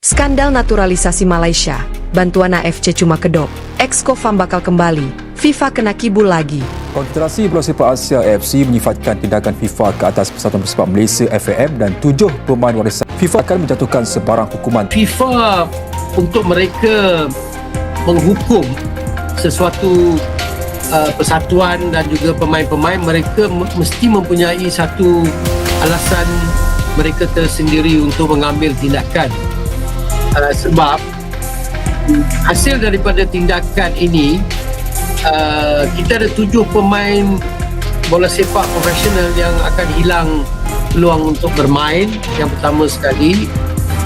Skandal naturalisasi Malaysia, bantuan AFC cuma kedok, Exco FAM bakal kembali, FIFA kena kibul lagi. Konfederasi Bola Sepak Asia AFC menyifatkan tindakan FIFA ke atas Persatuan Bola Sepak Malaysia FAM dan 7 pemain warisan. FIFA akan menjatuhkan sebarang hukuman. FIFA untuk mereka menghukum sesuatu persatuan dan juga pemain-pemain, mereka mesti mempunyai satu alasan mereka tersendiri untuk mengambil tindakan. Sebab hasil daripada tindakan ini, kita ada 7 pemain bola sepak profesional yang akan hilang peluang untuk bermain. Yang pertama sekali,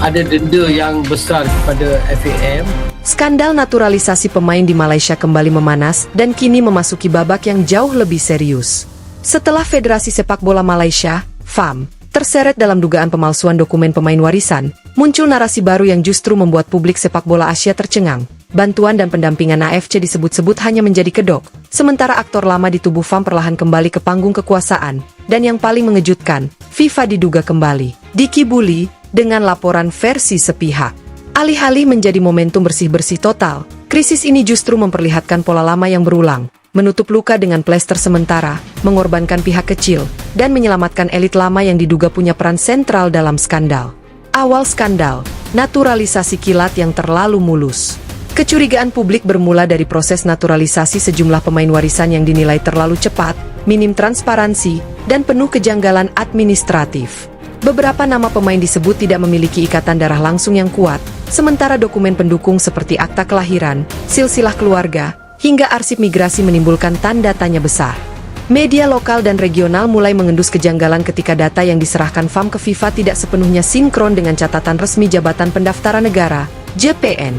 ada denda yang besar kepada FAM. Skandal naturalisasi pemain di Malaysia kembali memanas dan kini memasuki babak yang jauh lebih serius. Setelah Federasi Sepak Bola Malaysia, FAM, terseret dalam dugaan pemalsuan dokumen pemain warisan, muncul narasi baru yang justru membuat publik sepak bola Asia tercengang. Bantuan dan pendampingan AFC disebut-sebut hanya menjadi kedok, sementara aktor lama di tubuh FAM perlahan kembali ke panggung kekuasaan. Dan yang paling mengejutkan, FIFA diduga kembali dikibuli dengan laporan versi sepihak. Alih-alih menjadi momentum bersih-bersih total, krisis ini justru memperlihatkan pola lama yang berulang, menutup luka dengan plester sementara, mengorbankan pihak kecil, dan menyelamatkan elit lama yang diduga punya peran sentral dalam skandal. Awal skandal, naturalisasi kilat yang terlalu mulus. Kecurigaan publik bermula dari proses naturalisasi sejumlah pemain warisan yang dinilai terlalu cepat, minim transparansi, dan penuh kejanggalan administratif. Beberapa nama pemain disebut tidak memiliki ikatan darah langsung yang kuat, sementara dokumen pendukung seperti akta kelahiran, silsilah keluarga, hingga arsip migrasi menimbulkan tanda tanya besar. Media lokal dan regional mulai mengendus kejanggalan ketika data yang diserahkan FAM ke FIFA tidak sepenuhnya sinkron dengan catatan resmi Jabatan Pendaftaran Negara, JPN.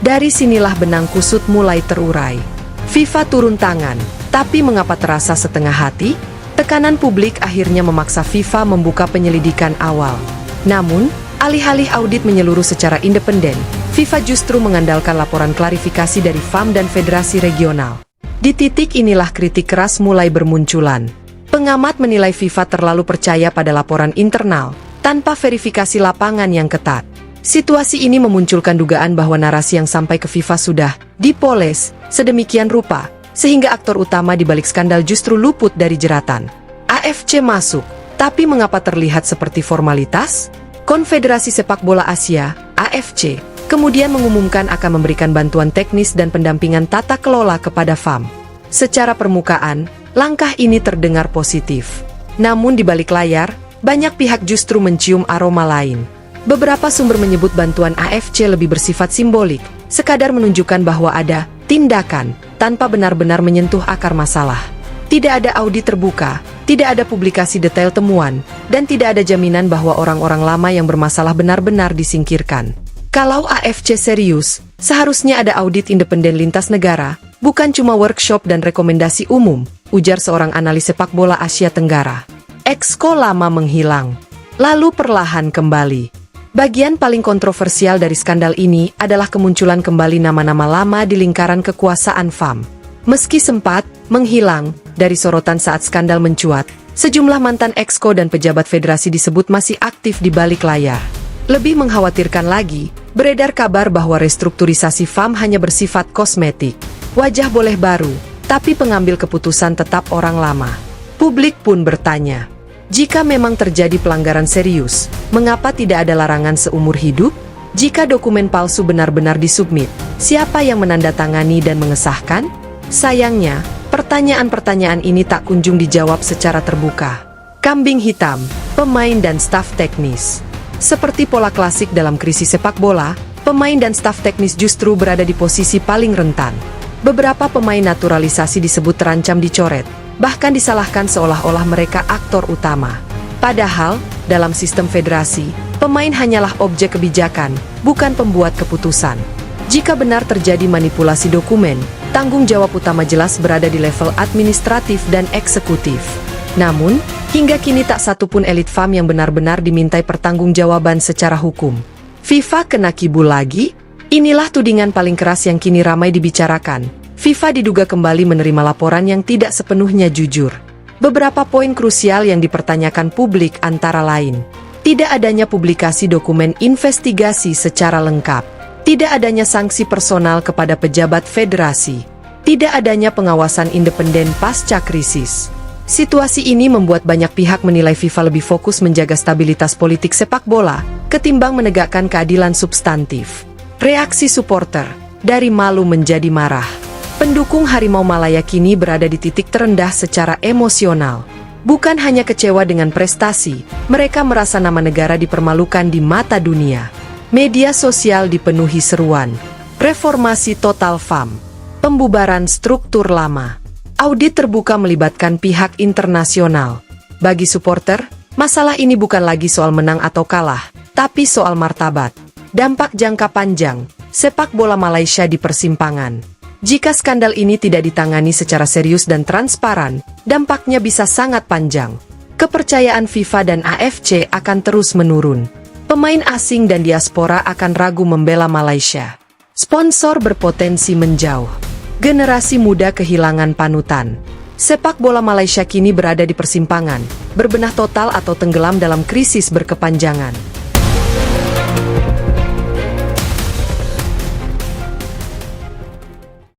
Dari sinilah benang kusut mulai terurai. FIFA turun tangan, tapi mengapa terasa setengah hati? Tekanan publik akhirnya memaksa FIFA membuka penyelidikan awal. Namun, alih-alih audit menyeluruh secara independen, FIFA justru mengandalkan laporan klarifikasi dari FAM dan federasi regional. Di titik inilah kritik keras mulai bermunculan. Pengamat menilai FIFA terlalu percaya pada laporan internal, tanpa verifikasi lapangan yang ketat. Situasi ini memunculkan dugaan bahwa narasi yang sampai ke FIFA sudah dipoles sedemikian rupa, sehingga aktor utama di balik skandal justru luput dari jeratan. AFC masuk, tapi mengapa terlihat seperti formalitas? Konfederasi Sepak Bola Asia, AFC, kemudian mengumumkan akan memberikan bantuan teknis dan pendampingan tata kelola kepada FAM. Secara permukaan, langkah ini terdengar positif. Namun di balik layar, banyak pihak justru mencium aroma lain. Beberapa sumber menyebut bantuan AFC lebih bersifat simbolik, sekadar menunjukkan bahwa ada tindakan tanpa benar-benar menyentuh akar masalah. Tidak ada audit terbuka, tidak ada publikasi detail temuan, dan tidak ada jaminan bahwa orang-orang lama yang bermasalah benar-benar disingkirkan. Kalau AFC serius, seharusnya ada audit independen lintas negara, bukan cuma workshop dan rekomendasi umum, ujar seorang analis sepak bola Asia Tenggara. Exco lama menghilang, lalu perlahan kembali. Bagian paling kontroversial dari skandal ini adalah kemunculan kembali nama-nama lama di lingkaran kekuasaan FAM. Meski sempat menghilang dari sorotan saat skandal mencuat, sejumlah mantan Exco dan pejabat federasi disebut masih aktif di balik layar. Lebih mengkhawatirkan lagi, beredar kabar bahwa restrukturisasi FAM hanya bersifat kosmetik. Wajah boleh baru, tapi pengambil keputusan tetap orang lama. Publik pun bertanya, jika memang terjadi pelanggaran serius, mengapa tidak ada larangan seumur hidup? Jika dokumen palsu benar-benar disubmit, siapa yang menandatangani dan mengesahkan? Sayangnya, pertanyaan-pertanyaan ini tak kunjung dijawab secara terbuka. Kambing hitam, pemain dan staf teknis. Seperti pola klasik dalam krisis sepak bola, pemain dan staf teknis justru berada di posisi paling rentan. Beberapa pemain naturalisasi disebut terancam dicoret, bahkan disalahkan seolah-olah mereka aktor utama. Padahal, dalam sistem federasi, pemain hanyalah objek kebijakan, bukan pembuat keputusan. Jika benar terjadi manipulasi dokumen, tanggung jawab utama jelas berada di level administratif dan eksekutif. Namun, hingga kini tak satupun elit FAM yang benar-benar dimintai pertanggungjawaban secara hukum. FIFA kena kibul lagi? Inilah tudingan paling keras yang kini ramai dibicarakan. FIFA diduga kembali menerima laporan yang tidak sepenuhnya jujur. Beberapa poin krusial yang dipertanyakan publik antara lain. Tidak adanya publikasi dokumen investigasi secara lengkap. Tidak adanya sanksi personal kepada pejabat federasi. Tidak adanya pengawasan independen pasca krisis. Situasi ini membuat banyak pihak menilai FIFA lebih fokus menjaga stabilitas politik sepak bola ketimbang menegakkan keadilan substantif. Reaksi supporter, dari malu menjadi marah. Pendukung Harimau Malaya kini berada di titik terendah secara emosional. Bukan hanya kecewa dengan prestasi, mereka merasa nama negara dipermalukan di mata dunia. Media sosial dipenuhi seruan. Reformasi total FAM. Pembubaran struktur lama. Audit terbuka melibatkan pihak internasional. Bagi supporter, masalah ini bukan lagi soal menang atau kalah, tapi soal martabat. Dampak jangka panjang, sepak bola Malaysia di persimpangan. Jika skandal ini tidak ditangani secara serius dan transparan, dampaknya bisa sangat panjang. Kepercayaan FIFA dan AFC akan terus menurun. Pemain asing dan diaspora akan ragu membela Malaysia. Sponsor berpotensi menjauh. Generasi muda kehilangan panutan. Sepak bola Malaysia kini berada di persimpangan, berbenah total atau tenggelam dalam krisis berkepanjangan.